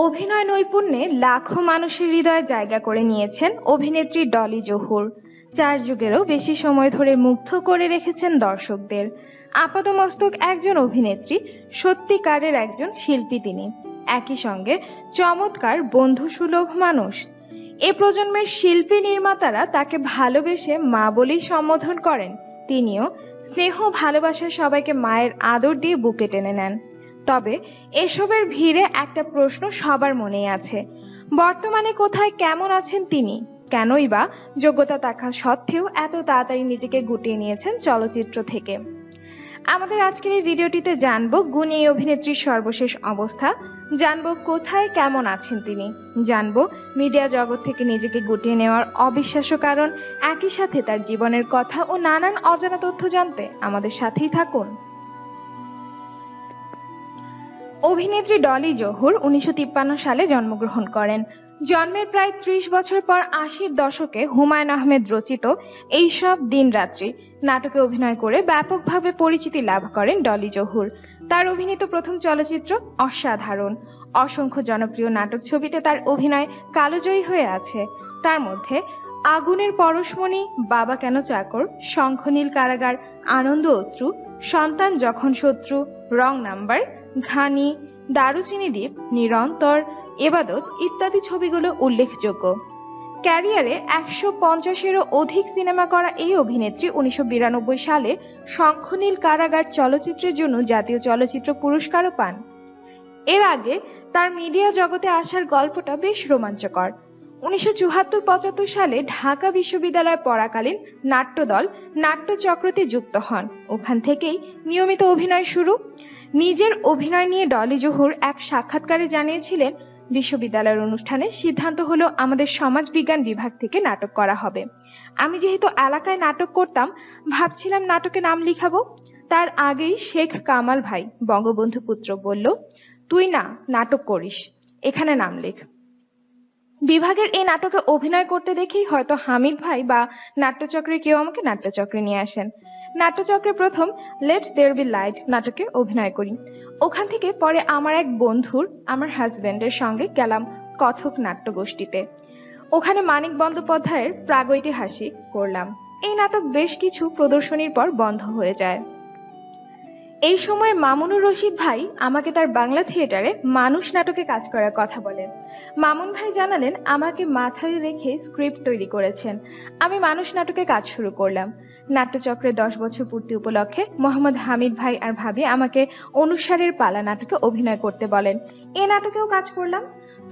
অভিনয় নৈপুণ্যে লাখো মানুষের হৃদয়ে জায়গা করে নিয়েছেন অভিনেত্রী ডলি জহুর। 4 যুগেরও বেশি সময় ধরে মুগ্ধ করে রেখেছেন দর্শকদের। আপাতমস্তক একজন অভিনেত্রী, সত্যিকারের একজন শিল্পী তিনি। একই সঙ্গে চমৎকার বন্ধুসুলভ মানুষ। এ প্রজন্মের শিল্পী নির্মাতারা তাকে ভালোবেসে মা বলেই সম্বোধন করেন। তিনিও স্নেহ ভালোবাসায় সবাইকে মায়ের আদর দিয়ে বুকে টেনে নেন। তবে এসবের ভিড়ে একটা প্রশ্ন সবার মনেই আছে, বর্তমানে কোথায়, কেমন আছেন তিনি? কেনই বা যোগ্যতা থাকা সত্ত্বেও এত তাড়াতাড়ি নিজেকে গুটিয়ে নিয়েছেন চলচ্চিত্র থেকে? আমাদের আজকের এই ভিডিওটিতে জানবো গুণী এই অভিনেত্রীর সর্বশেষ অবস্থা, জানবো কোথায় কেমন আছেন তিনি, জানবো মিডিয়া জগৎ থেকে নিজেকে গুটিয়ে নেওয়ার অবিশ্বাস্য কারণ, একই সাথে তার জীবনের কথা ও নানান অজানা তথ্য জানতে আমাদের সাথেই থাকুন। অভিনেত্রী ডলি জহুর 1953 সালে জন্মগ্রহণ করেন। জন্মের প্রায় 30 বছর পর 80-র দশকে হুমায়ুন আহমেদ রচিত এইসব দিন রাত্রি নাটকে অভিনয় করে ব্যাপকভাবে পরিচিতি লাভ করেন ডলি জহুর। তার অভিনীত প্রথম চলচ্চিত্র অসাধারণ। অসংখ্য জনপ্রিয় নাটক ছবিতে তার অভিনয় কালজয়ী হয়ে আছে। তার মধ্যে আগুনের পরশমণি, বাবা কেন চাকর, শঙ্খনীল কারাগার, আনন্দ অশ্রু, সন্তান যখন শত্রু, রং নাম্বার, ঘানি, দারুচিনি দ্বীপ, নিরন্তর, এবাদত ইত্যাদি ছবিগুলো উল্লেখযোগ্য। ক্যারিয়ারে 150-এরও অধিক সিনেমা করা এই অভিনেত্রী 1992 সালে শঙ্খনীল কারাগার চলচ্চিত্রের জন্য জাতীয় চলচ্চিত্র পুরস্কারও পান। এর আগে তার মিডিয়া জগতে আসার গল্পটা বেশ রোমাঞ্চকর। 1974-75 সালে ঢাকা বিশ্ববিদ্যালয়ে পড়াকালীন নাট্যদল নাট্যচক্রতে যুক্ত হন। ওখান থেকেই নিয়মিত অভিনয় শুরু। নিজের অভিনয় নিয়ে ডলি জহুর এক সাক্ষাৎকারে জানিয়েছিলেন, বিশ্ববিদ্যালয়ের অনুষ্ঠানে সিদ্ধান্ত হলো আমাদের সমাজবিজ্ঞান বিভাগ থেকে নাটক করা হবে। আমি যেহেতু এলাকায় নাটক করতাম, ভাবছিলাম নাটকে নাম লিখাবো। তার আগেই শেখ কামাল ভাই, বঙ্গবন্ধু পুত্র, বলল, তুই না নাটক করিস, এখানে নাম লেখ। বিভাগের এই নাটকে অভিনয় করতে দেখেই হয়তো হামিদ ভাই বা নাট্যচক্রের কেউ আমাকে নাট্যচক্রে নিয়ে আসেন। নাট্যচক্রে প্রথম লেট দেয়ার বি লাইট নাটকে অভিনয় করি। ওখান থেকে পরে আমার এক বন্ধুর, আমার হাজবেন্ডের সঙ্গে গেলাম কথক নাট্যগোষ্ঠীতে। ওখানে মানিক বন্দ্যোপাধ্যায়ের প্রাগৈতিহাসিক করলাম। এই নাটক বেশ কিছু প্রদর্শনীর পর বন্ধ হয়ে যায়। এই সময় মামুনুর রশিদ ভাই আমাকে তার বাংলা থিয়েটারে মানুষ নাটকে কাজ করার কথা বলেন। মামুন ভাই জানালেন আমাকে মাথায় রেখে স্ক্রিপ্ট তৈরি করেছেন। আমি মানুষ নাটকে কাজ শুরু করলাম। নাট্যচক্রের 10 বছর পূর্তি উপলক্ষে মোহাম্মদ হামিদ ভাই আর ভাবি আমাকে অনুসারের পালা নাটকে অভিনয় করতে বলেন। এ নাটকেও কাজ করলাম।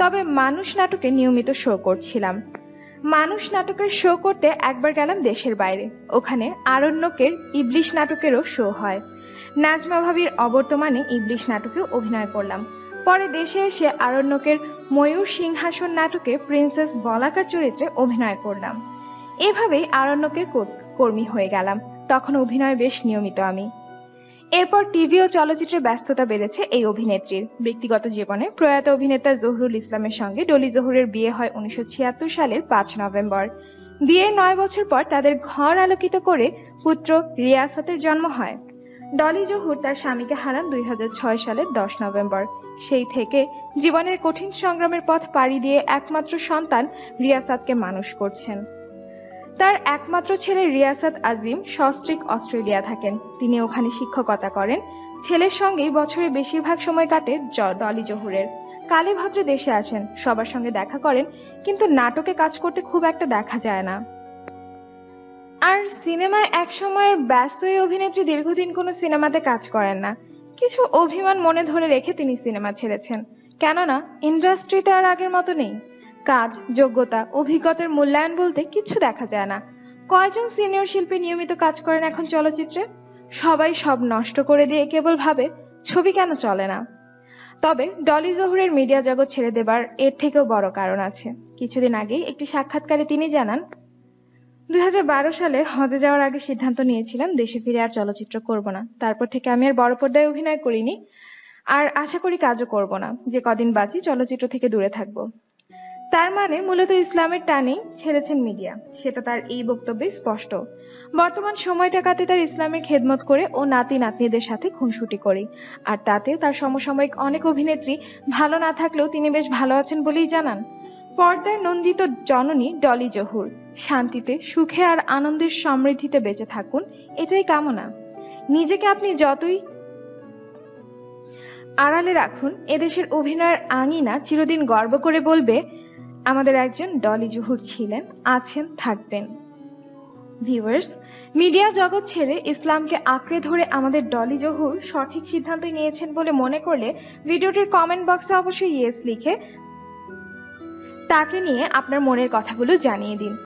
তবে মানুষ নাটকে নিয়মিত শো করছিলাম। মানুষ নাটকের শো করতে একবার গেলাম দেশের বাইরে। ওখানে আরণ্যকের ইবলিশ নাটকেরও শো হয়। নাজমা ভাবির অবর্তমানে ইবলিশ নাটকেও অভিনয় করলাম। পরে দেশে এসে আরণ্যকের ময়ূর সিংহাসন নাটকে প্রিন্সেস বলাকার চরিত্রে অভিনয় করলাম। এভাবেই আরণ্যকের কর্মী হয়ে গেলাম। তখন অভিনয় বেশ নিয়মিত আমি। এরপর টিভি ও চলচ্চিত্রে ব্যস্ততা বেড়েছে এই অভিনেত্রীর। ব্যক্তিগত জীবনে প্রয়াত অভিনেতা জহুরুল ইসলামের সঙ্গে ডলি জহুরের বিয়ে হয় 1976 সালের 5 নভেম্বর। বিয়ের 9 বছর পর তাদের ঘর আলোকিত করে পুত্র রিয়াসাতের জন্ম হয়। ডলি জহুর তার স্বামীকে হারান 2006 সালের 10 নভেম্বর। সেই থেকে জীবনের কঠিন সংগ্রামের পথ পাড়ি দিয়ে একমাত্র সন্তান রিয়াসাতকে মানুষ করছেন। তার একমাত্র ছেলে রিয়াসাত আজিম সস্ত্রীক অস্ট্রেলিয়া থাকেন। তিনি ওখানে শিক্ষকতা করেন। ছেলের সঙ্গেই বছরের বেশিরভাগ সময় কাটে ডলি জহুরের। কালে ভদ্রে দেশে আসেন, সবার সঙ্গে দেখা করেন, কিন্তু নাটকে কাজ করতে খুব একটা দেখা যায় না। আর সিনেমায় এক সময়ের ব্যস্ত এই অভিনেত্রী দীর্ঘদিন কোনো সিনেমাতে কাজ করেন না। কিছু অভিমান মনে ধরে রেখে তিনি সিনেমা ছেড়েছেন। কেননা ইন্ডাস্ট্রিতে আর আগের মতো নেই। কাজ, যোগ্যতা, অভিজ্ঞতার মূল্যায়ন বলতে কিছু দেখা যায় না। কয়জন সিনিয়র শিল্পী নিয়মিত কাজ করেন এখন চলচ্চিত্রে? সবাই সব নষ্ট করে দিয়ে কেবল ভাবে ছবি কেন চলে না। তবে ডলি জহুরের মিডিয়া জগৎ ছেড়ে দেবার এর থেকেও বড় কারণ আছে। কিছুদিন আগেই একটি সাক্ষাৎকারে তিনি জানান, 2012 সালে হজে যাওয়ার আগে সিদ্ধান্ত নিয়েছিলাম দেশে ফিরে আর চলচ্চিত্র করব না। তারপর থেকে আমি আর বড় পর্দায় অভিনয় করিনি, আর আশা করি কাজও করব না। যে কদিন বাঁচি চলচ্চিত্র থেকে দূরে থাকব। তার মানে মূলত ইসলামের টানেই ছেড়েছেন মিডিয়া, সেটা তার এই বক্তব্যে স্পষ্ট। বর্তমান সময়টা কাটে তার ইসলামের খেদমত করে ও নাতি নাতনিদের সাথে খুনসুটি করে, আর তাতে তার সমসাময়িক অনেক অভিনেত্রী ভালো না থাকলেও তিনি বেশ ভালো আছেন বলেই জানান। পর্দার নন্দিত জননী ডলি জহুর শান্তিতে, সুখে আর আনন্দের সমৃদ্ধিতে বেঁচে থাকুন, এটাই কামনা। নিজেকে আপনি যতই আড়ালে রাখুন, এদেশের অভিনয়ের আঙিনা চিরদিন গর্ব করে বলবে, আমাদের একজন ডলি জহুর ছিলেন, আছেন, থাকবেন। ভিউয়ার্স, মিডিয়া জগৎ ছেড়ে ইসলামকে আঁকড়ে ধরে আমাদের ডলি জহুর সঠিক সিদ্ধান্তই নিয়েছেন বলে মনে করলে ভিডিওটির কমেন্ট বক্সে অবশ্যই ইয়েস লিখে তাকে নিয়ে আপনার মনের কথাগুলো জানিয়ে দিন।